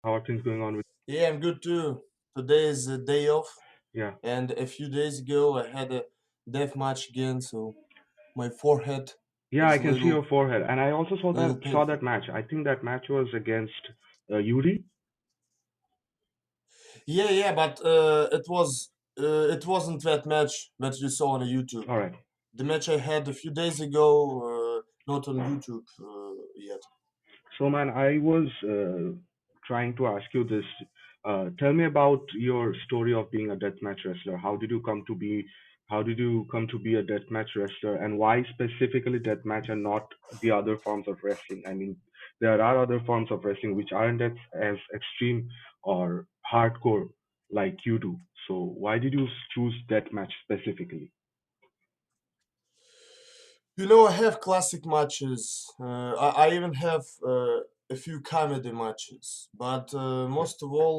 How are things going on with? Yeah, I'm good too. Today is a day off, Yeah, and a few days ago I had a death match again, so my forehead yeah, I is a can see your little forehead, and I also saw little that painful. match. I think that match was against Yuri. Yeah, but it wasn't that match that you saw on YouTube. All right. The match I had a few days ago, not on YouTube yet. So, man, I was trying to ask you this. Tell me about your story of being a deathmatch wrestler. How did you come to be? How did you come to be a deathmatch wrestler, and why specifically deathmatch and not the other forms of wrestling? I mean, there are other forms of wrestling which aren't as extreme or hardcore like you do. So, why did you choose deathmatch specifically? I have classic matches. I even have a few comedy matches. But Yeah. most of all,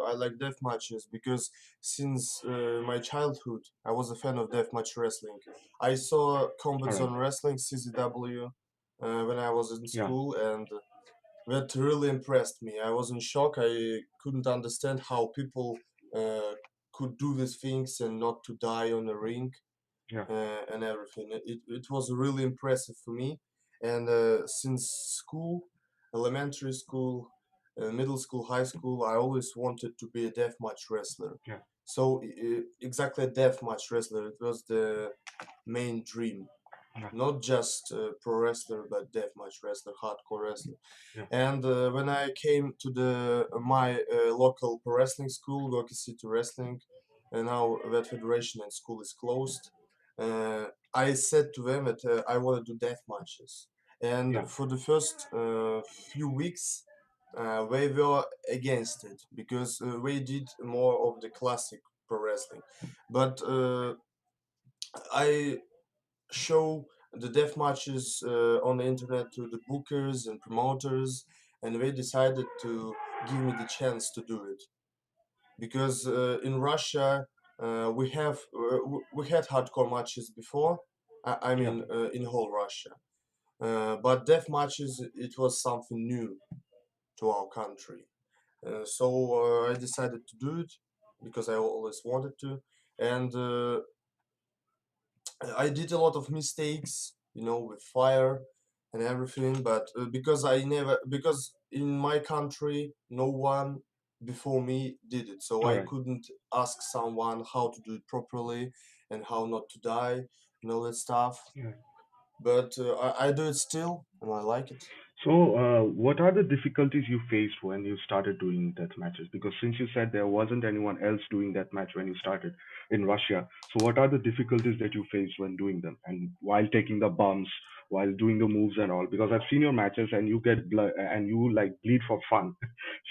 I like death matches because since my childhood, I was a fan of deathmatch wrestling. I saw Combat All right. Zone Wrestling (CZW) when I was in Yeah. school, and that really impressed me. I was in shock. I couldn't understand how people uh, could do these things and not to die on the ring Yeah. and everything. It was really impressive for me. And since school, elementary school, middle school, high school, I always wanted to be a deathmatch wrestler. Yeah. So exactly a deathmatch wrestler. It was the main dream. Yeah. Not just pro wrestler, but deathmatch wrestler, hardcore wrestler. Yeah. And when I came to the my local pro wrestling school, Gorky City Wrestling, and now that federation and school is closed, I said to them that I want to do death matches. And Yeah. for the first few weeks, they were against it because they did more of the classic pro wrestling. But I show the death matches on the internet to the bookers and promoters, and they decided to give me the chance to do it because in Russia we had hardcore matches before. I Yeah. mean, in whole Russia, but death matches it was something new to our country. So I decided to do it because I always wanted to, and I did a lot of mistakes, with fire and everything, but because in my country, no one before me did it, so All I right. couldn't ask someone how to do it properly and how not to die, that stuff. Yeah. But I do it still, and I like it. So, what are the difficulties you faced when you started doing death matches? Because since you said there wasn't anyone else doing that match when you started in Russia, so what are the difficulties that you faced when doing them and while taking the bumps, while doing the moves and all? Because I've seen your matches and you get blood and you like bleed for fun.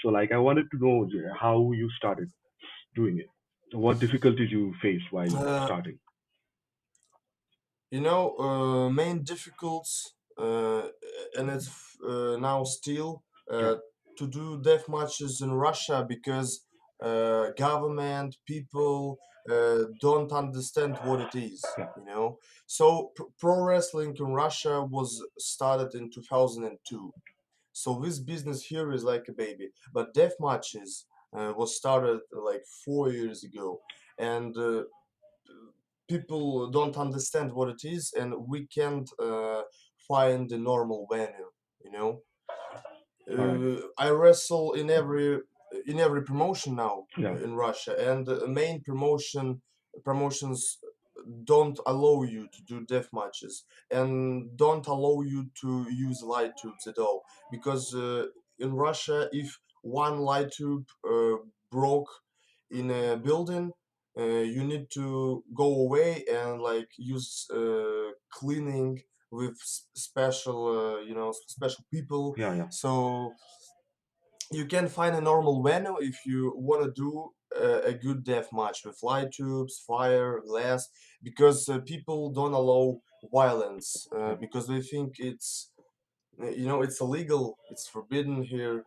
So, like, I wanted to know how you started doing it. What difficulties you faced while Uh, starting? Main difficulties, and it's now still Yeah, to do death matches in Russia because government people don't understand what it is. yeah, So pro wrestling in Russia was started in 2002. So this business here is like a baby, but death matches was started like 4 years ago, and people don't understand what it is, and we can't find the normal venue. You know, all right, I wrestle in every promotion now yeah, in Russia, and the main promotions don't allow you to do death matches and don't allow you to use light tubes at all because in Russia, if one light tube broke in a building, you need to go away and like use cleaning with special people. yeah, yeah, So you can find a normal venue if you want to do a good death match with light tubes, fire, glass, because people don't allow violence yeah, because they think it's illegal, it's forbidden here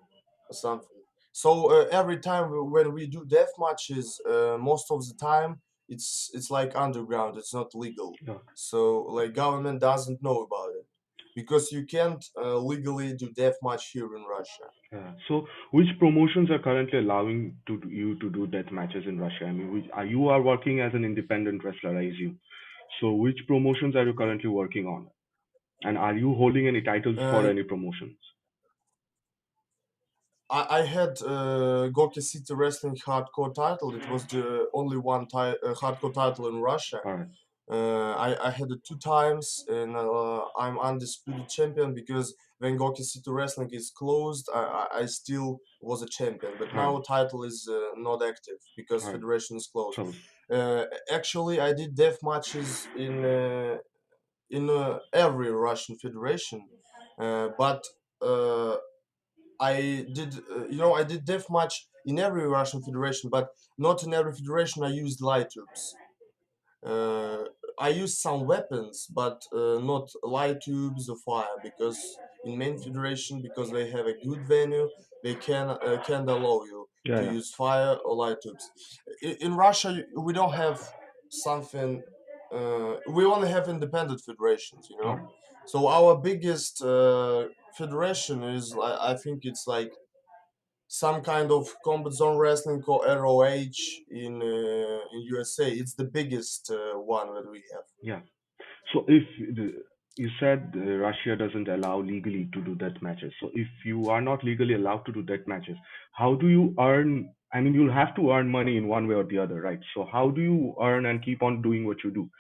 or something. So every time when we do death matches, most of the time it's like underground, it's not legal. yeah. So like government doesn't know about it. because you can't legally do deathmatch here in Russia. Yeah. So, which promotions are currently allowing you to do death matches in Russia? I mean, you are working as an independent wrestler, I assume. So, which promotions are you currently working on? And are you holding any titles for Uh, any promotions? I had Gorky City Wrestling hardcore title. It was the only one hardcore title in Russia. All right. I had it two times, and I'm undisputed champion because when Gorky City Wrestling is closed, I still was a champion. But All right. now title is not active because All right. federation is closed. Close. Actually, I did death matches in every Russian federation, but uh, I did death match in every Russian federation, but not in every federation I used light tubes. Uh, I used some weapons, but not light tubes or fire, because in main federation, because they have a good venue, they can't allow you Yeah. to Yeah. use fire or light tubes. In Russia, we don't have something. We only have independent federations, you All know. right. So our biggest federation is, I think it's like some kind of combat zone wrestling called ROH in USA. It's the biggest one that we have. Yeah. So, if you said Russia doesn't allow legally to do death matches, so if you are not legally allowed to do death matches, how do you earn? I mean, you'll have to earn money in one way or the other, right? So, how do you earn and keep on doing what you do?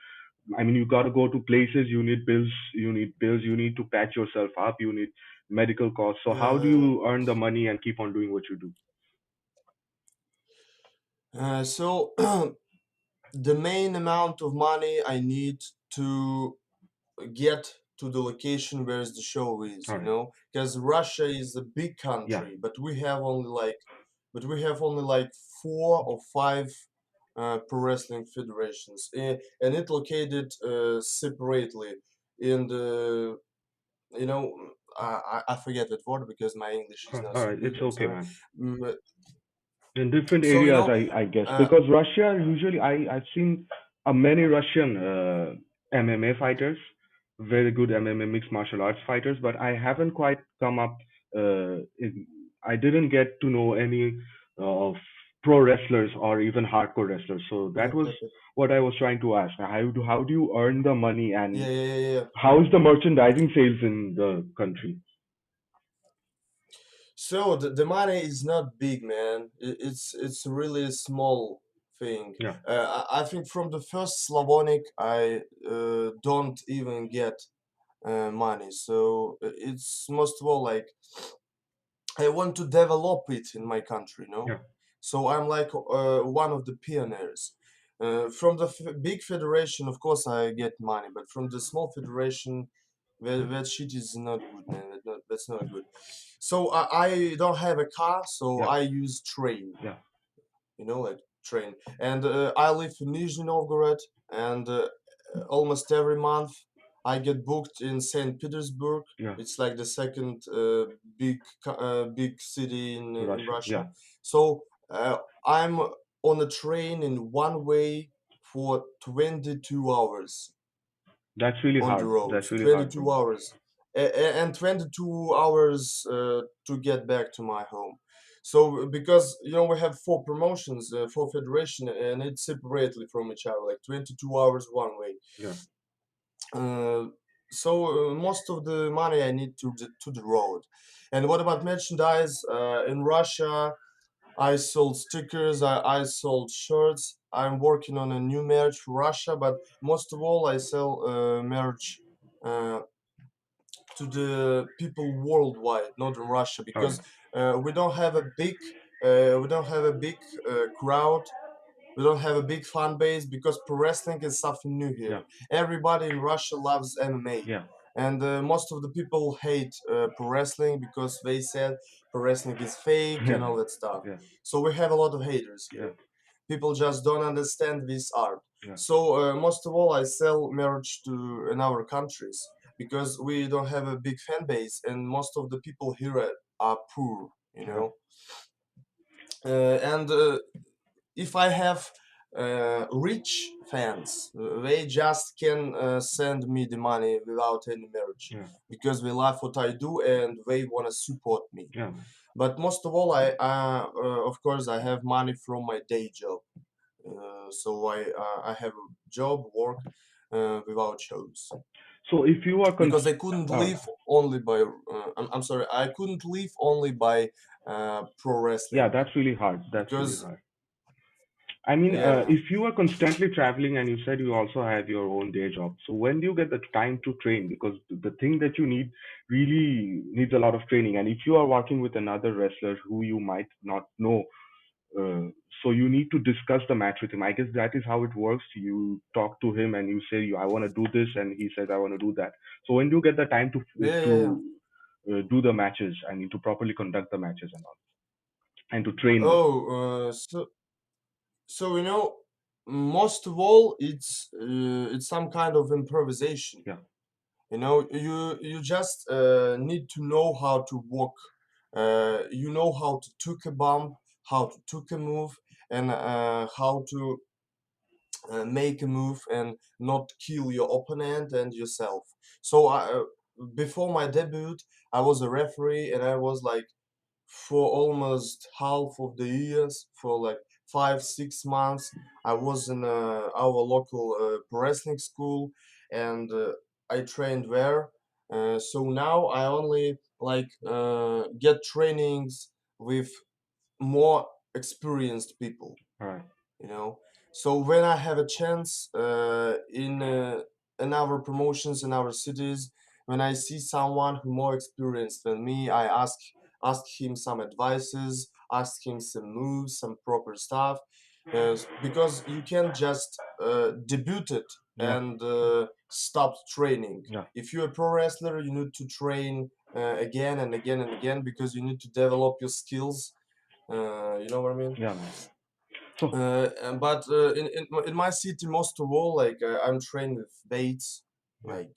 I mean, you got to go to places, you need to patch yourself up, you need medical costs. So, how do Uh, you earn the money and keep on doing what you do? so the main amount of money I need to get to the location where the show is, All you right. know, because Russia is a big Yeah. country, but we have only like four or five pro wrestling federations, and it located separately in the, you know, I forget that word because my English is not All so right. good. It's I'm okay, sorry. man. Mm, In different so you areas, know, I guess, uh, because Russia usually I've seen many Russian MMA fighters, very good MMA mixed martial arts fighters, but I haven't quite come up. I didn't get to know any of pro wrestlers or even hardcore wrestlers. So that yep, was yep, yep. what I was trying to ask. How do you earn the money, Yeah, and yeah, yeah, yeah. how is the merchandising sales in the country? So the money is not big, man. It's really a small thing. Yeah, I think from the first Slavonic, I don't even get money. So it's most of all like I want to develop it in my country, no? yeah, So I'm like one of the pioneers. From the big federation, of course, I get money, but from the small federation, that shit is not good, man. That's not good. So I don't have a car, so yeah, I use train, yeah, you know, like train. And I live in Nizhny Novgorod, and almost every month I get booked in St. Petersburg. yeah. It's like the second big city in Russia, yeah. Russia. So I'm on a train in one way for 22 hours That's really on the hard. road. That's So really hard, 22 bro. hours. And 22 hours to get back to my home. So because you know we have four promotions, four federation, and it's separately from each other, like 22 hours one way. Yeah, Uh, so most of the money I need to the road. And what about merchandise? In Russia, I sold stickers. I sold shirts. I'm working on a new merch for Russia, but most of all, I sell merch uh, to the people worldwide, not in Russia, all right. because we don't have a big crowd. We don't have a big fan base because pro wrestling is something new Yeah, here. Everybody in Russia loves MMA. yeah, And most of the people hate pro wrestling because they said pro wrestling is fake yeah, and all that stuff. yeah, So we have a lot of haters yeah, here. People just don't understand this art. yeah, So most of all, I sell merch to in our countries because we don't have a big fan base, and most of the people here are poor. You yeah, know, and if I have rich fans. They just can send me the money without any marriage Yeah. because they love what I do and they want to support me. Yeah. But most of all, of course, I have money from my day job. So I have a job, work without shows So if you are because I couldn't live only by. I'm sorry, I couldn't live only by pro yeah, wrestling that's really hard. That's really because hard. I mean, yeah. if you are constantly traveling and you said you also have your own day job, so when do you get the time to train? Because the thing that you need really needs a lot of training. And if you are working with another wrestler who you might not know, uh, so you need to discuss the match with him. I guess that is how it works. You talk to him and you say, "I want to do this," and he says, "I want to do that." So when do you get the time Yeah, yeah, yeah. do the matches? I mean, to properly conduct the matches and all, and to train them. So most of all, it's some kind of improvisation. Yeah, You just need to know how to walk. You know how to took a bump, how to took a move, and how to make a move and not kill your opponent and yourself. So before my debut, I was a referee, and I was like for almost half of the years, for like 5 6 months, I was in our local pro wrestling school, and I trained there. So now I only like get trainings with more experienced people, all right, you know. So when I have a chance in our promotions in our cities, when I see someone who more experienced than me, I ask him some advices, ask him some moves, some proper stuff, because you can't just debut it yeah, and stop training. yeah, If you're a pro wrestler, you need to train again and again and again because you need to develop your skills. You know what I mean? yeah, man. So But in my city, most of all, like I'm trained with weights, yeah. like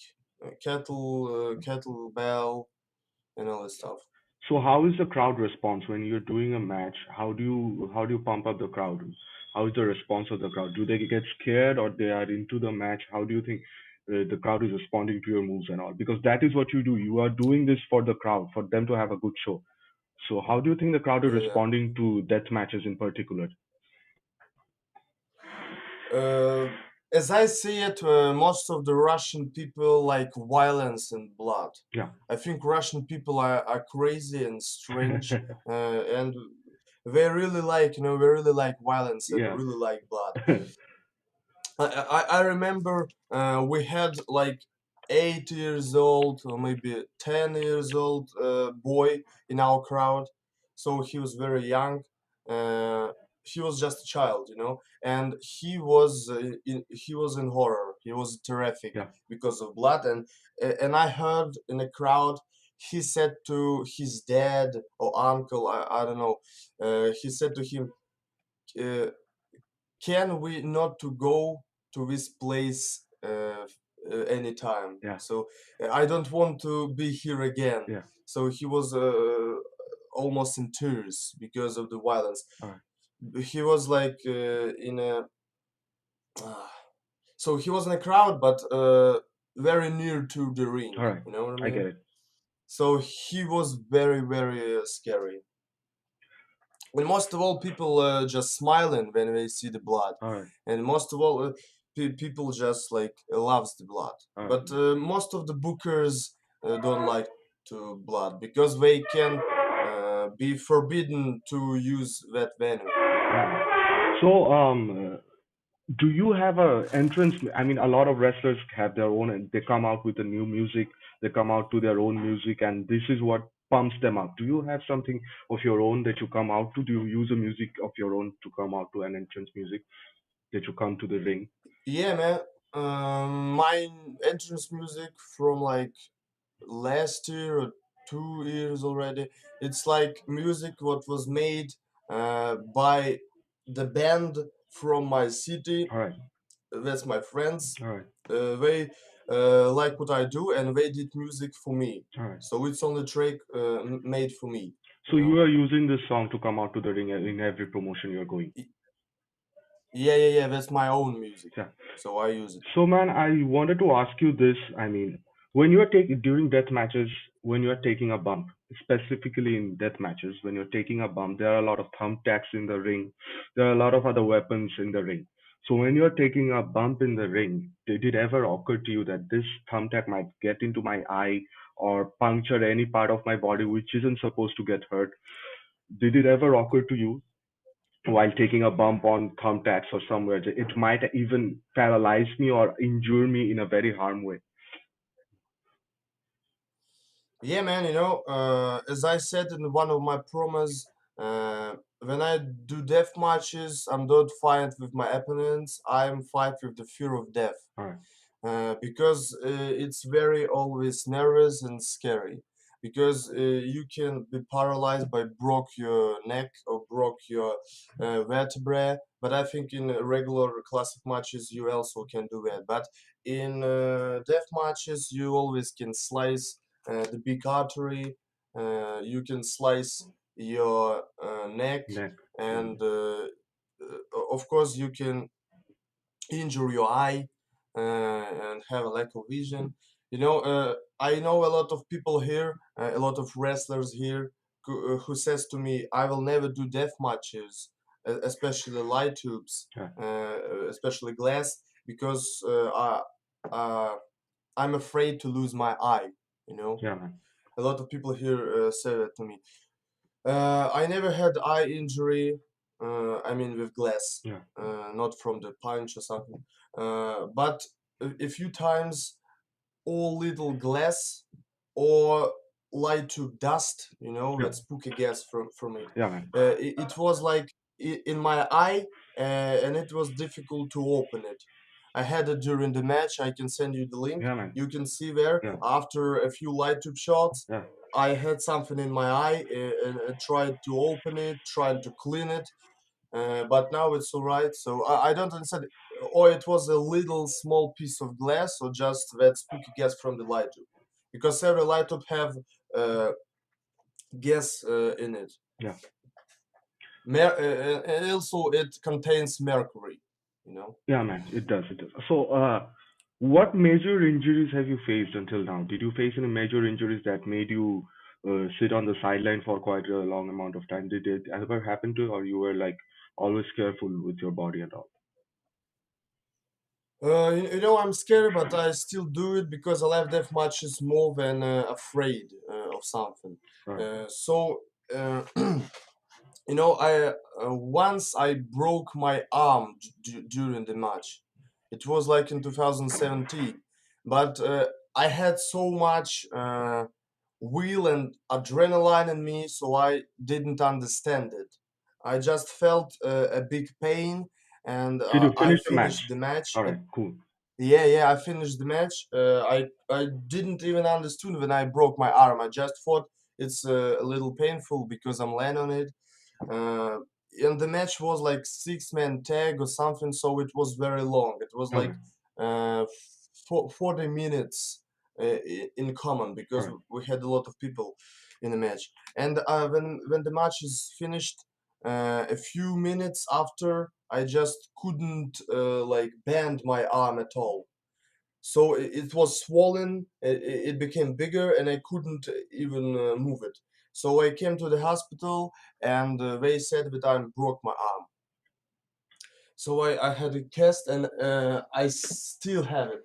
kettlebell, and all this stuff. So how is the crowd response when you're doing a match? How do you pump up the crowd? How is the response of the crowd? Do they get scared or they are into the match? How do you think the crowd is responding to your moves and all? Because that is what you do. You are doing this for the crowd, for them to have a good show. So how do you think the crowd is Yeah, yeah. responding to death matches in particular? Uh, as I see it, most of the Russian people like violence and blood. Yeah. I think Russian people are crazy and strange, and they really like, they really like violence and Yeah. really like blood. I remember we had like 8 years old or maybe 10 years old boy in our crowd, so he was very young. Uh, he was just a child, and he was in horror. He was terrific Yeah. because of blood, and I heard in the crowd he said to his dad or uncle, I don't know, he said to him. Uh, can we not to go to this place anytime? Yeah. So I don't want to be here again. Yeah. So he was almost in tears because of the violence. All right. He was like in a uh, so he was in a crowd, but very near to the ring. All right. You know what I I get mean? it. So he was very very scary. And most of all, people just smiling when they see the blood, All right. and most of all, people just like loves the blood. All right. But most of the bookers don't like to blood because they can be forbidden to use that venue. So, do you have a entrance? I mean, a lot of wrestlers have their own, and they come out with a new music. They come out to their own music, and this is what pumps them up. Do you have something of your own that you come out to? Do you use a music of your own to come out to an entrance music that you come to the ring? Yeah, man. My entrance music from like last year or 2 years already. It's like music what was made by the band from my city. All right, That's my friends. all right, They like what I do, and they did music for me. all right. So it's only track made for me. You So you know. are using this song to come out to the ring in every promotion you're going. Yeah, yeah, yeah. That's my own music, Yeah. so I use it. So, man, I wanted to ask you this. I mean, when you're taking during death matches, when you're taking a bump, specifically in death matches, when you're taking a bump, there are a lot of thumbtacks in the ring. There are a lot of other weapons in the ring. So, when you're taking a bump in the ring, did it ever occur to you that this thumbtack might get into my eye or puncture any part of my body which isn't supposed to get hurt? Did it ever occur to you while taking a bump on thumbtacks or somewhere? It might even paralyze me or injure me in a very harm way. Yeah, man. As I said in one of my promos, when I do death matches, I'm not fight with my opponents. I'm fight with the fear of death. All right. Because it's very always nervous and scary, because you can be paralyzed by broke your neck or broke your vertebrae, but I think in regular classic matches you also can do that, but in death matches you always can slice the big artery, you can slice your neck, Neck. Yeah, and of course you can injure your eye and have a lack of vision. I know a lot of people here, a lot of wrestlers here who says to me, "I will never do death matches, especially light tubes, yeah, especially glass, because I'm afraid to lose my eye." You know, yeah, man. a lot of people here say that to me. I never had eye injury. I mean, with glass, Yeah, not from the punch or something. But a few times, all little glass or light to dust, yeah, that spooky gas from it. yeah, man. It was like in my eye, and it was difficult to open it. I had it during the match. I can send you the link. Yeah, man. You can see there Yeah, after a few light tube shots. yeah, I had something in my eye, and tried to open it, tried to clean it, but now it's all right. So I don't understand. Or it was a little small piece of glass, or just that spooky gas from the light tube, because every light tube have uh, gas in it. yeah, And also it contains mercury. You know. yeah, man. It does. It does. So, what major injuries have you faced until now? Did you face any major injuries that made you sit on the sideline for quite a long amount of time? Did it ever happen to you, or you were like always careful with your body and all? I'm scared, but I still do it because I love death matches more than afraid of something. Right. So I once I broke my arm during the match. It was like in 2017, but I had so much will and adrenaline in me, so I didn't understand it. I just felt a big pain, and Did you I finish the match? finished the match. All right. Cool. Yeah, yeah, I finished the match. I didn't even understand when I broke my arm. I just thought it's a little painful because I'm laying on it, uh, and the match was like 6-man tag or something, so it was very long. It was Okay. like 40 minutes in common, All because right. we had a lot of people in the match. And when the match is finished, a few minutes after, I just couldn't like bend my arm at all. So it was swollen, it became bigger, and I couldn't even move it. So I came to the hospital, and they said that I broke my arm. So I had a cast, and I still have it.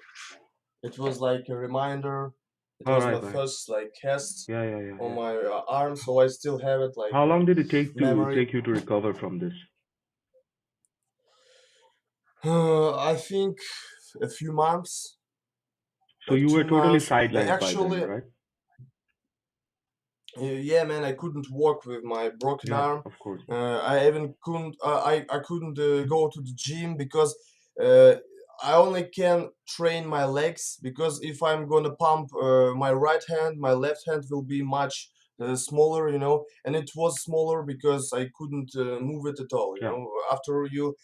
It was like a reminder. It All was my right, man. first like cast Yeah, yeah, yeah, on yeah. my arm, so I still have it like How long did it memory. take you to recover from this? I think a few months, So like you were two totally months. sidelined by then, Actually, right? yeah, man, I couldn't walk with my broken Yeah, arm. of course. I even couldn't. I couldn't go to the gym because uh, I only can train my legs, because if I'm gonna pump my right hand, my left hand will be much smaller, and it was smaller because I couldn't move it at all. Yeah. After you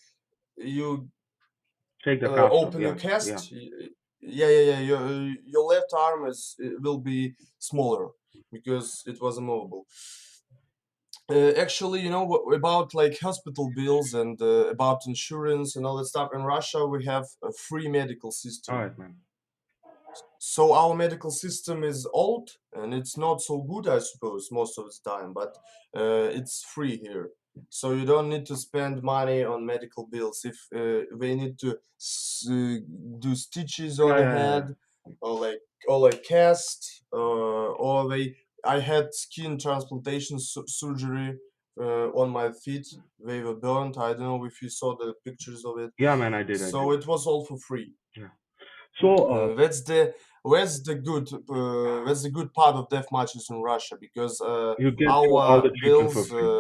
Take the cast off. open your Yeah, yeah. cast, yeah, yeah, yeah, your left arm is it will be smaller because it was immovable. Actually, about like hospital bills and about insurance and all that stuff. In Russia, we have a free medical All system. right, man. So our medical system is old and it's not so good, I suppose, most of the time, but it's free here. So you don't need to spend money on medical bills. If they need to do stitches on Yeah, the yeah, yeah, head, yeah. or like cast, or I had skin transplantation surgery on my feet. They were burnt. I don't know if you saw the pictures of it. Yeah, man, I did, I did. So it was all for free. Yeah. So, That's the good part of death matches in Russia because you get all our the treatment for bills. free.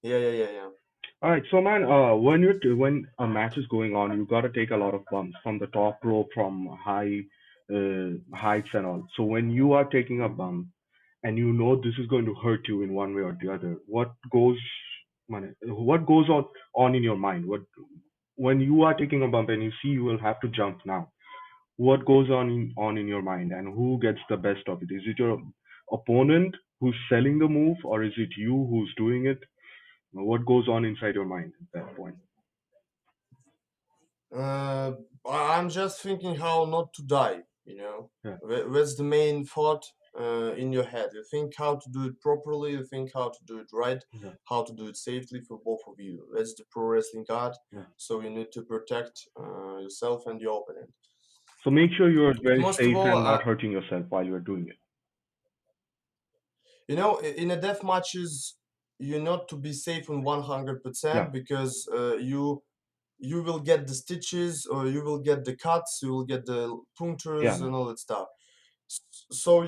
Yeah, yeah, yeah, yeah. All right, so man, when a match is going on, you gotta take a lot of bumps from the top rope, from heights and all. So when you are taking a bump, and you know this is going to hurt you in one way or the other, what goes on in your mind? What when you are taking a bump and you see you will have to jump now? What goes on in your mind, and who gets the best of it? Is it your opponent who's selling the move, or is it you who's doing it? What goes on inside your mind at that point? Uh, I'm just thinking how not to die. Yeah, That's the main thought in your head. You think how to do it properly. You think how to do it right, yeah, how to do it safely for both of you. That's the pro wrestling art. yeah. So you need to protect yourself and your opponent. So make sure you're But very most of safe all, and not hurting yourself while you're doing it. in a death matches, you not to be safe on 100% Yeah, because you will get the stitches or you will get the cuts, you will get the yeah, punctures man. and all that stuff. So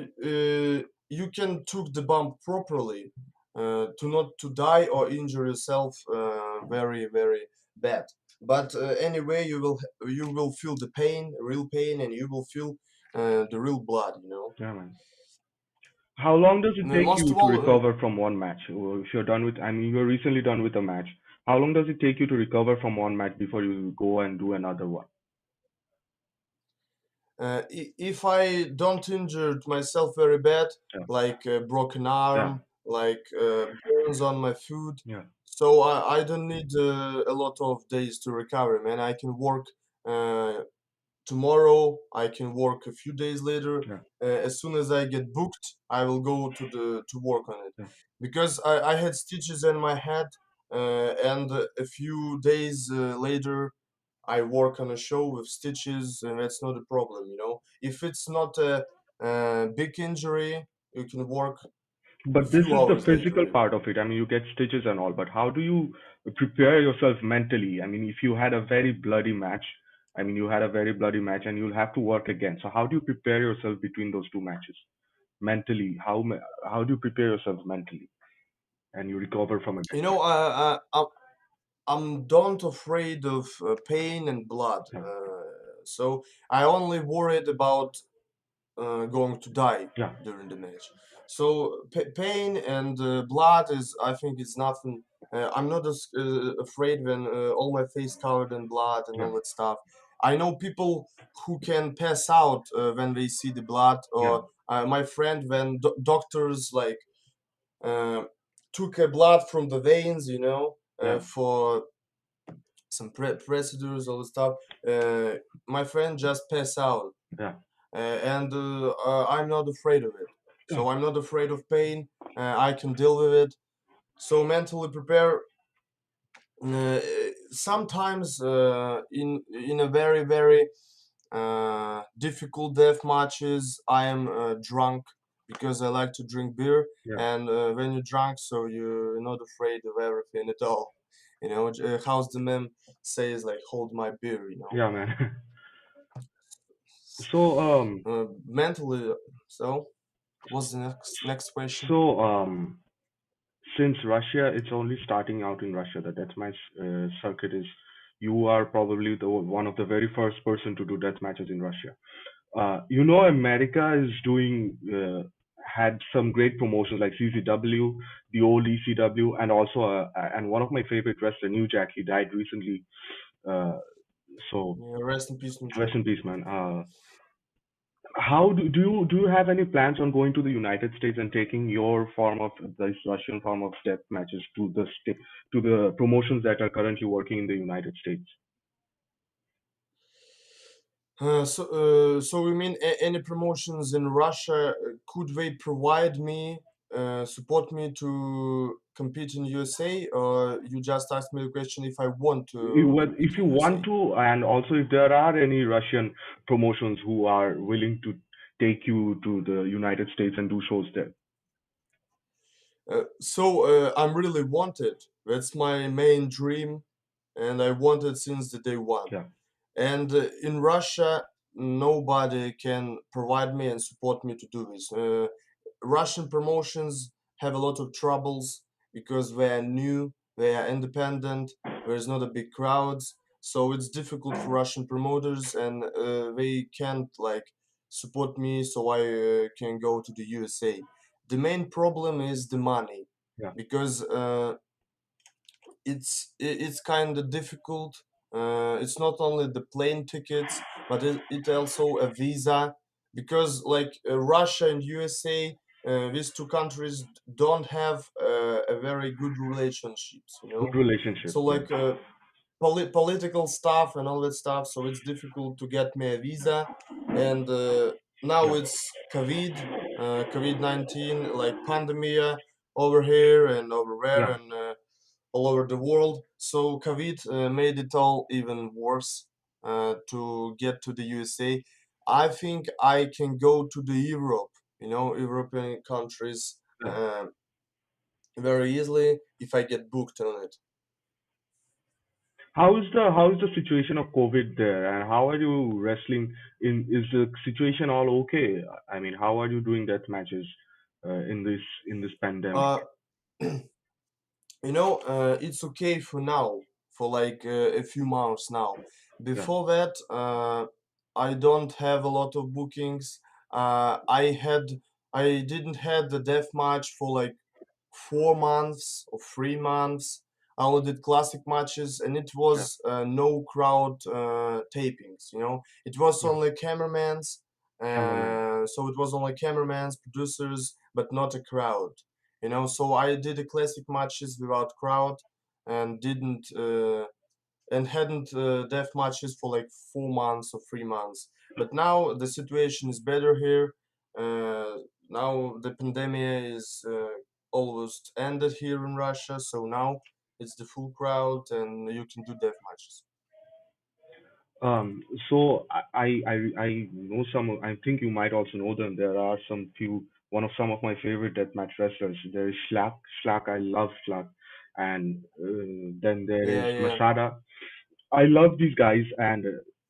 you can took the bump properly to not to die or injure yourself very very bad. But anyway, you will feel the pain, real pain, and you will feel the real blood. Yeah, man. How long does it take Most you of to all, recover from one match? Or if you're done with, I mean, you're recently done with a match. How long does it take you to recover from one match before you go and do another one? if I don't injure myself very bad, Yeah, like broken yeah, arm, like burns on my foot, yeah, so I don't need a lot of days to recover, man. I can work uh, tomorrow. I can work a few days later. yeah, As soon as I get booked, I will go to work on it yeah. because I had stitches in my head, and a few days later I work on a show with stitches, and that's not a problem. If it's not a big injury, you can work a But this few is the hours later physical even. part of it. I mean, you get stitches and all, but how do you prepare yourself mentally? I mean, if you had a very bloody match, I mean, you had a very bloody match and you'll have to work again. So how do you prepare yourself between those two matches? Mentally, how do you prepare yourself mentally and you recover from it? You know, I'm don't afraid of pain and blood, Yeah, so I only worried about going to die yeah, during the match. So pain and blood is, I think, is nothing. I'm not as afraid when all my face covered in blood and yeah, all that stuff. I know people who can pass out when they see the blood, yeah, or my friend when doctors like uh, took blood from the veins, yeah, for some procedures, all the stuff. Uh, my friend just passed out, yeah, and I'm not afraid of it. yeah, So I'm not afraid of pain. I can deal with it. So mentally prepare. Uh, Sometimes in a very very difficult death matches, I am drunk because I like to drink beer. yeah, And when you're drunk, so you're not afraid of everything at all. How's the meme says like hold my beer. yeah, man. So, Mentally. So what's the next question? so, since Russia, it's only starting out in Russia. The deathmatch circuit is. You are probably the one of the very first person to do death matches in Russia. America is doing had some great promotions like CCW, the old ECW, and also and one of my favorite wrestler, New Jack, he died recently. Uh, so Yeah, rest in peace, New Jack. rest in peace, man. How do you have any plans on going to the United States and taking your form of this Russian form of death matches to the to the promotions that are currently working in the United States? So we mean any promotions in Russia? Could they provide me, support me to compete in USA, or you just asked me the question if I want to Well, compete if in you want USA? to, and also if there are any Russian promotions who are willing to take you to the United States and do shows there. I'm really wanted. That's my main dream, and I wanted since the day one. Yeah, And in Russia, nobody can provide me and support me to do this. Russian promotions have a lot of troubles because they are new, they are independent, there's not a big crowds, so it's difficult for Russian promoters, and they can't like support me, so I can go to the USA. The main problem is the money, yeah, because it's kind of difficult. It's not only the plane tickets, but it also a visa, because like Russia and USA, these two countries don't have a very good relationships, you good know. relationship. So Yeah, like political stuff and all that stuff. So it's difficult to get me a visa, and now yeah, it's COVID-19, like pandemic over here and over there, yeah. and all over the world. So COVID made it all even worse to get to the USA. I think I can go to the Europe, you know, European countries Yeah. very easily if I get booked on it. How is the situation of COVID there, and how are you wrestling in? Is the situation all okay? I mean, how are you doing death matches in this pandemic? Uh, it's okay for now, for like a few months now. Yeah, Before that, I don't have a lot of bookings. I didn't had the death match for like 4 months or 3 months. I only did classic matches, and it yeah, was no crowd tapings. You know, it was yeah. only cameramans. Cameraman. So it was only cameramans, producers, but not a crowd. You know, so I did the classic matches without crowd, and didn't and hadn't death matches for like 4 months or 3 months. But now the situation is better here. Now the pandemic is almost ended here in Russia, so now it's the full crowd and you can do death matches. Um, so I know some. I think you might also know them. There are some of my favorite deathmatch wrestlers. There is Slack. Slack. I love Slack, and then there is Yeah, yeah, Masada. I love these guys, and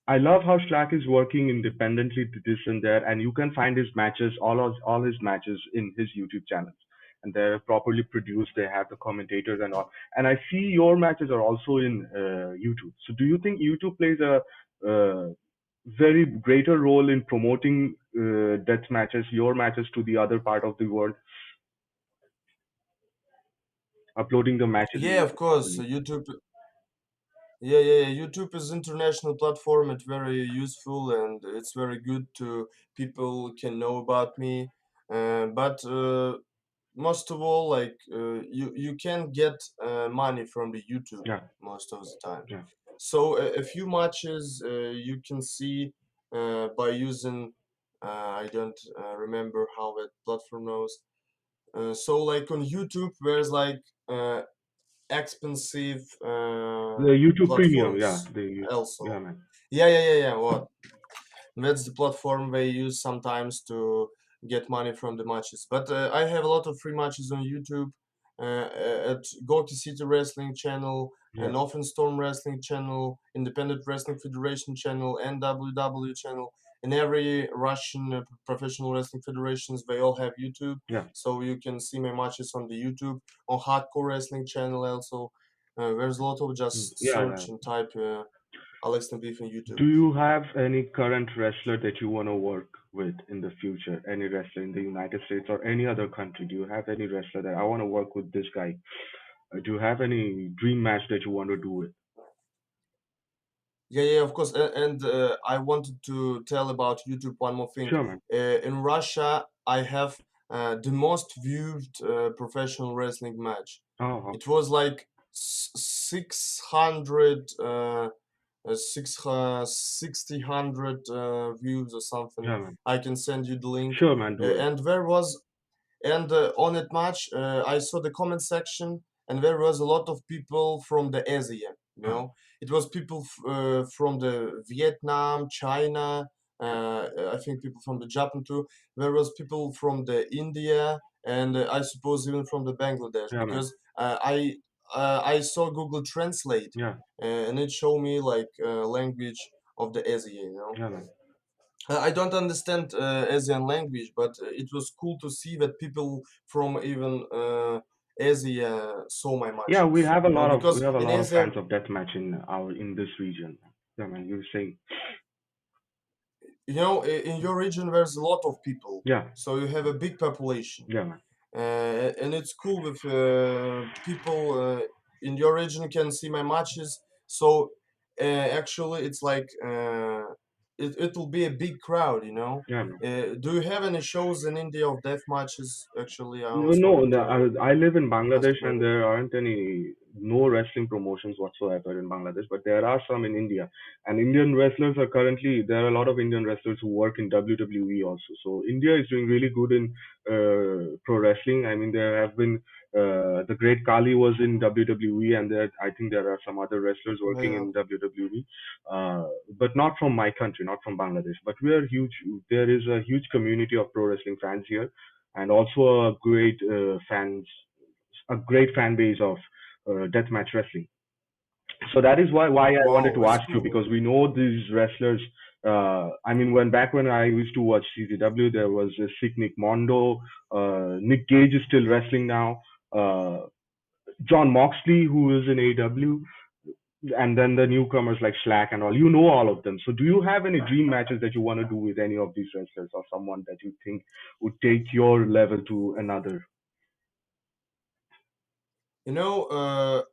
I love how Slack is working independently to this and there, and you can find his matches, all his matches in his YouTube channels, and they're properly produced. They have the commentators and all. And I see your matches are also in YouTube. So do you think YouTube plays a very greater role in promoting death matches, your matches to the other part of the world, uploading the matches yeah. in Of course, YouTube? YouTube. Yeah, yeah, yeah. YouTube is international platform. It's very useful and it's very good to people can know about me. But most of all, like you can get money from the YouTube Yeah, most of the time. yeah, So a few matches you can see by using I don't remember how that platform knows. So like on YouTube, there's like expensive the YouTube Premium. Yeah, platforms yeah, also. man. Yeah, yeah, yeah, yeah. What? That's the platform they use sometimes to get money from the matches. But I have a lot of free matches on YouTube, at Gorky City Wrestling channel, Yeah, and Often Storm Wrestling channel, Independent Wrestling Federation channel, and WW channel. And every Russian professional wrestling federations, they all have YouTube, yeah. so you can see my matches on the YouTube. On Hardcore Wrestling channel also. There's a lot of just Yeah, yeah. search and type Alex Nabiev on YouTube. Do you have any current wrestler that you want to work with in the future? Any wrestler in the United States or any other country? Do you have any wrestler that I want to work with this guy? Do you have any dream match that you want to do with? Yeah, yeah, of course. And I wanted to tell about YouTube one more thing. Sure, man. In Russia, I have the most viewed professional wrestling match. Oh, It okay. was like 600, 60 views or something. Yeah, man. I can send you the link. Sure, man. Do it. And there was and on that match, I saw the comment section, and there was a lot of people from the Asia. You All right. know, it was people from the Vietnam, China. I think people from the Japan too. There was people from the India, and I suppose even from the Bangladesh, Yeah, man. because I saw Google Translate, Yeah. and it showed me like language of the Asia. You know. Yeah, man. I don't understand Asian language, but it was cool to see that people from even Asia saw my Yeah, we matches. have a You know, lot of we because have a in lot of Asia, fans of deathmatch in this region. Yeah, man. You were saying. you know, in your region there's a lot of people, Yeah. so you have a big population, Yeah, man. and it's cool with people in your region can see my matches. So actually, it's like it will be a big crowd. You know. Yeah, man. Do you have any shows in India of death matches? Actually, I No, always no, wanted no, to I live in ask Bangladesh about and it. there aren't any no wrestling promotions whatsoever in Bangladesh, but there are some in India. And Indian wrestlers are currently there are a lot of Indian wrestlers who work in WWE also. So India is doing really good in pro wrestling. I mean, there have been the Great Kali was in WWE, and there I think there are some other wrestlers working Yeah. in WWE, but not from my country, not from Bangladesh. But we are huge. There is a huge community of pro wrestling fans here and also a great fan base of deathmatch wrestling. So that is why I wanted Wow, to that's ask you cool, because man. we know these wrestlers. I mean, when I used to watch CZW, there was Sick Nick Mondo. Nick Gage is still wrestling now. Uh, John Moxley, who is in AW, and then the newcomers like Slack and all. You know all of them. So do you have any dream matches that you want to do with any of these wrestlers or someone that you think would take your level to another? You know,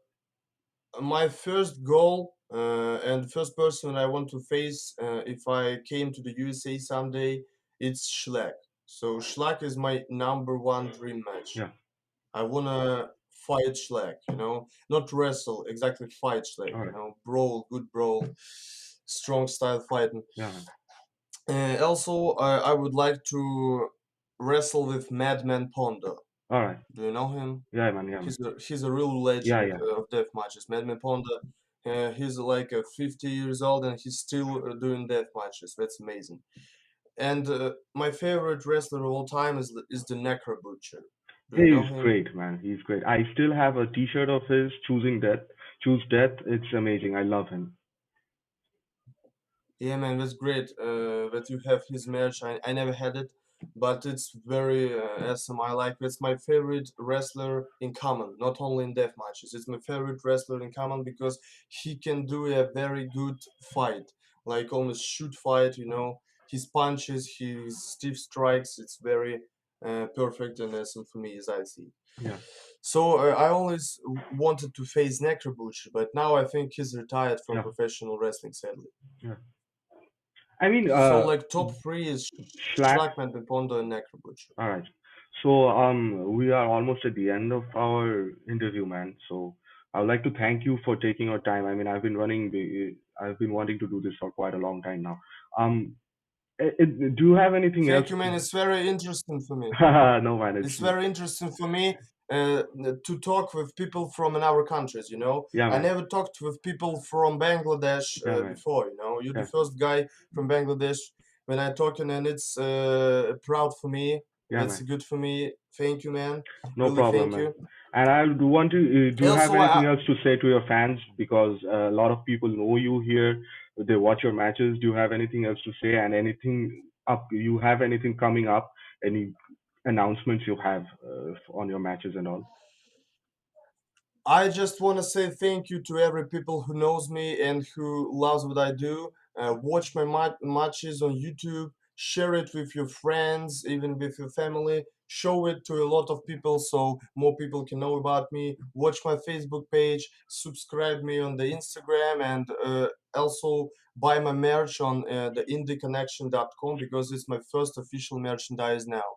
my first goal and first person I want to face if I came to the USA someday, it's Schleck. So Schleck is my number one dream match. Yeah. I wanna fight Schleck, you know, not wrestle, exactly fight Schleck, All you right. know, brawl, good brawl, strong style fighting. Yeah, man. Also, I would like to wrestle with Madman Pondo. All right. Do you know him? Yeah, man. Yeah, man. He's a real Yeah, legend yeah. of death matches. Madman Ponda, he's like 50 years old and he's still doing death matches. That's amazing. And my favorite wrestler of all time is the Necro Butcher. Do you know He's him? great, man. He's great. I still have a T-shirt of his, choosing death. Choose death. It's amazing. I love him. Yeah, man, that's great that you have his merch. I never had it, but it's very awesome. I like That's my favorite wrestler in common, not only in death matches. It's my favorite wrestler in common because he can do a very good fight, like almost shoot fight, you know. His punches, his stiff strikes, it's very perfect and awesome for me as I see. Yeah, So I always wanted to face Necrobush, but now I think he's retired from yeah, professional wrestling, sadly. yeah. I mean, So like top three is Schlack. Schlackman, Pipondo, and Necrobutcher. All right. So, we are almost at the end of our interview, man. So, I would like to thank you for taking your time. I mean, I've been wanting to do this for quite a long time now. Um, do you have anything else? Thank you, man. It's very interesting for me. No, man. It's very interesting for me to talk with people from another countries. You know, Yeah, I man. never talked with people from Bangladesh Yeah, man. before. You know, you're Yeah, the first guy from Bangladesh when I talking, and it's proud for me. yeah, That's man. good for me. Thank you, man. No Really, problem, thank man. you. And I do want to. Do you have Also, anything else to say to your fans? Because a lot of people know you here. They watch your matches. Do you have anything else to say? And anything up? You have anything coming up? Any announcements you have on your matches and all? I just want to say thank you to every people who knows me and who loves what I do. Watch my matches on YouTube. Share it with your friends, even with your family. show it to a lot of people so more people can know about me. Watch my Facebook page, subscribe me on the Instagram, and also buy my merch on the indieconnection.com because it's my first official merchandise now.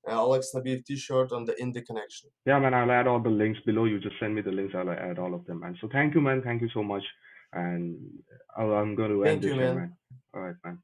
Alex Nabiev t-shirt on the Indie Connection. Yeah, man, I'll add all the links below. You just send me the links. I'll add all of them, man. So thank you, man. Thank you so much. And I'm going to end Thank this you, here, man. man. All right, man.